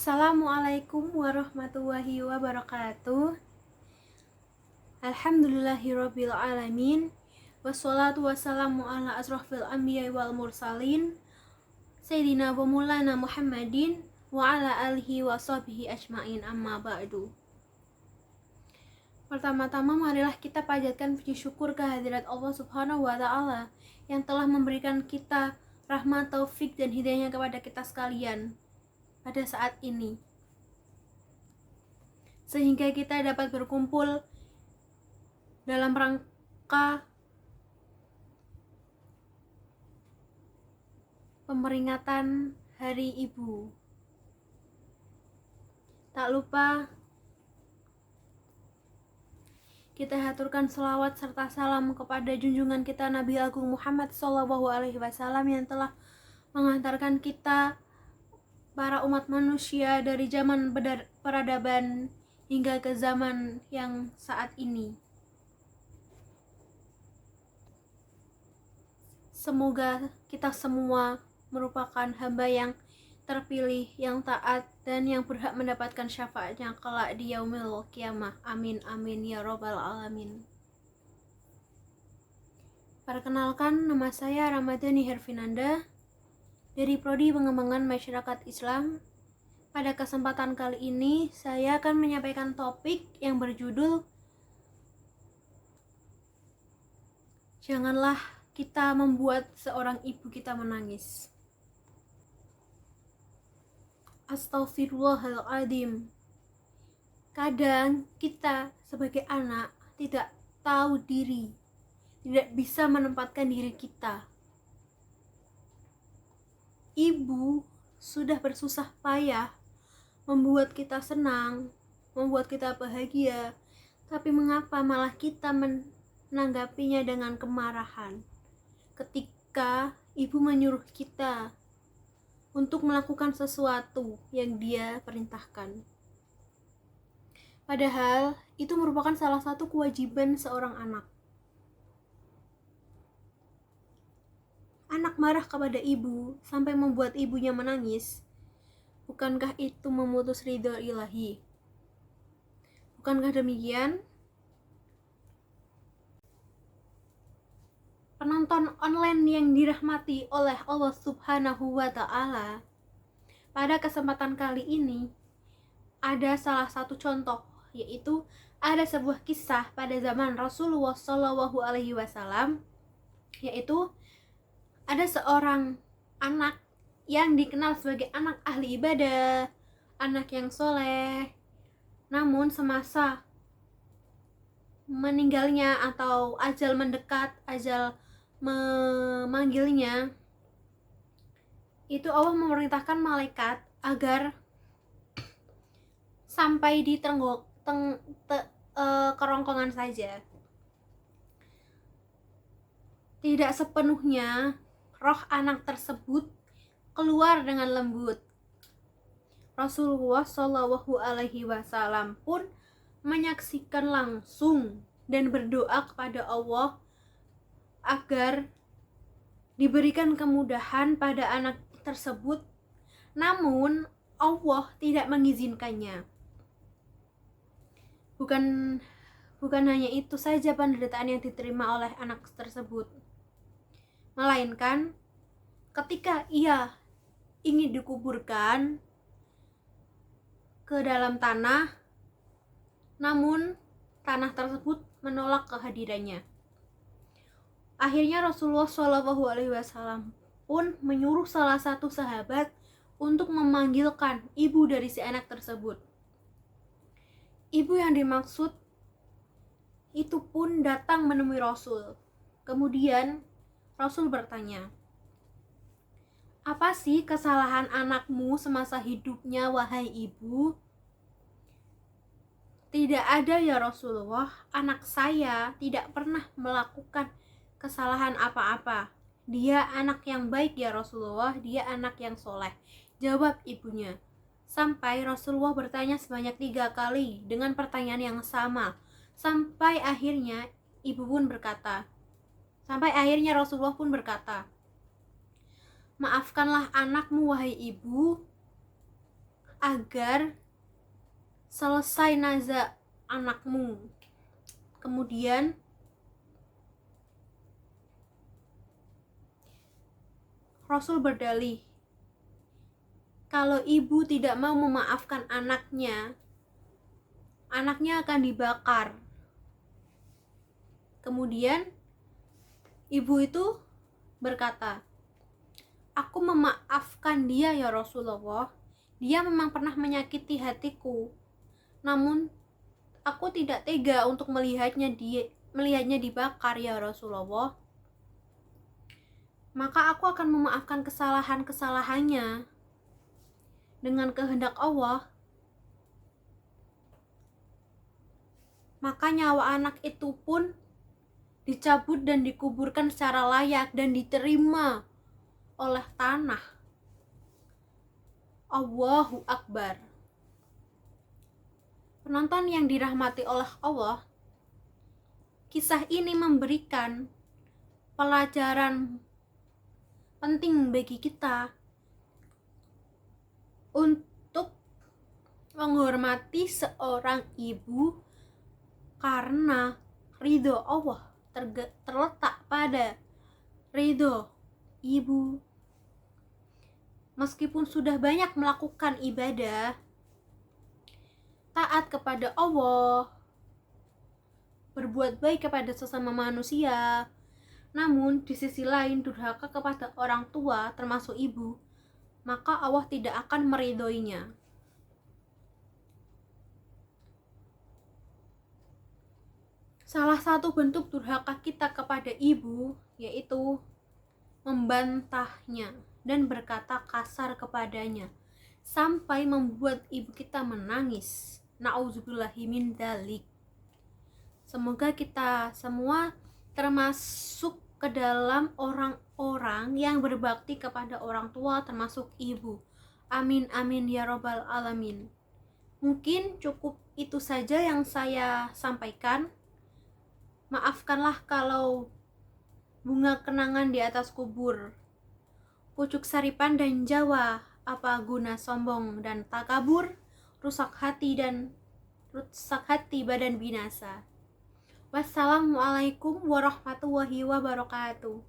Assalamualaikum warahmatullahi wabarakatuh. Alhamdulillahirabbil alamin. Wassalatu wassalamu ala asrofil anbiya'i wal mursalin Sayyidina wa maulana Muhammadin wa ala alihi wa sahbihi ajmain, amma ba'du. Pertama-tama marilah kita panjatkan puji syukur kehadirat Allah Subhanahu wa taala yang telah memberikan kita rahmat, taufik dan hidayahnya kepada kita sekalian pada saat ini, sehingga kita dapat berkumpul dalam rangka pemeringatan Hari Ibu. Tak lupa kita haturkan selawat serta salam kepada junjungan kita Nabi Agung Muhammad SAW yang telah mengantarkan kita para umat manusia dari zaman peradaban hingga ke zaman yang saat ini. Semoga kita semua merupakan hamba yang terpilih, yang taat, dan yang berhak mendapatkan syafaatnya kelak di yaumil qiyamah. Amin amin ya robbal alamin. Perkenalkan, nama saya Ramadhani Herfinanda dari Prodi Pengembangan Masyarakat Islam. Pada kesempatan kali ini saya akan menyampaikan topik yang berjudul janganlah kita membuat seorang ibu kita menangis. Astaghfirullahaladzim. Kadang kita sebagai anak tidak tahu diri, tidak bisa menempatkan diri kita. Ibu sudah bersusah payah membuat kita senang, membuat kita bahagia, tapi mengapa malah kita menanggapinya dengan kemarahan ketika ibu menyuruh kita untuk melakukan sesuatu yang dia perintahkan. Padahal itu merupakan salah satu kewajiban seorang anak. Anak marah kepada ibu sampai membuat ibunya menangis. Bukankah itu memutus ridho ilahi? Bukankah demikian? Penonton online yang dirahmati oleh Allah Subhanahu wa ta'ala, pada kesempatan kali ini ada salah satu contoh, yaitu ada sebuah kisah pada zaman Rasulullah SAW, yaitu ada seorang anak yang dikenal sebagai anak ahli ibadah, anak yang soleh. Namun semasa meninggalnya atau ajal mendekat, ajal memanggilnya, itu Allah memerintahkan malaikat agar sampai di kerongkongan saja. Tidak sepenuhnya roh anak tersebut keluar dengan lembut. Rasulullah SAW pun menyaksikan langsung dan berdoa kepada Allah agar diberikan kemudahan pada anak tersebut. Namun Allah tidak mengizinkannya. Bukan hanya itu saja penderitaan yang diterima oleh anak tersebut, melainkan ketika ia ingin dikuburkan ke dalam tanah, namun tanah tersebut menolak kehadirannya. Akhirnya Rasulullah SAW pun menyuruh salah satu sahabat untuk memanggilkan ibu dari si anak tersebut. Ibu yang dimaksud itu pun datang menemui Rasul. Kemudian Rasul bertanya, "Apa sih kesalahan anakmu semasa hidupnya, wahai ibu?" "Tidak ada ya Rasulullah, anak saya tidak pernah melakukan kesalahan apa-apa. Dia anak yang baik ya Rasulullah, dia anak yang soleh," jawab ibunya. Sampai Rasulullah bertanya sebanyak 3 kali dengan pertanyaan yang sama. Sampai akhirnya Rasulullah pun berkata, "Maafkanlah anakmu wahai ibu, agar selesai naza anakmu. Kemudian Rasul berdalih, kalau ibu tidak mau memaafkan anaknya akan dibakar. Kemudian ibu itu berkata, aku memaafkan dia ya Rasulullah. Dia memang pernah menyakiti hatiku. Namun aku tidak tega untuk melihatnya dibakar ya Rasulullah. Maka aku akan memaafkan kesalahannya dengan kehendak Allah. Maka nyawa anak itu pun dicabut dan dikuburkan secara layak dan diterima oleh tanah. Allahu Akbar. Penonton yang dirahmati oleh Allah, kisah ini memberikan pelajaran penting bagi kita untuk menghormati seorang ibu, karena ridho Allah terletak pada ridho ibu. Meskipun sudah banyak melakukan ibadah, taat kepada Allah, berbuat baik kepada sesama manusia, namun di sisi lain durhaka kepada orang tua termasuk ibu, maka Allah tidak akan meridhoinya. Salah satu bentuk durhaka kita kepada ibu yaitu membantahnya dan berkata kasar kepadanya sampai membuat ibu kita menangis. Na'udzubillahi min dzalik. Semoga kita semua termasuk ke dalam orang-orang yang berbakti kepada orang tua termasuk ibu. Amin amin ya robbal alamin. Mungkin cukup itu saja yang saya sampaikan. Maafkanlah kalau bunga kenangan di atas kubur, pucuk saripan dan Jawa, apa guna sombong dan takabur, rusak hati badan binasa. Wassalamualaikum warahmatullahi wabarakatuh.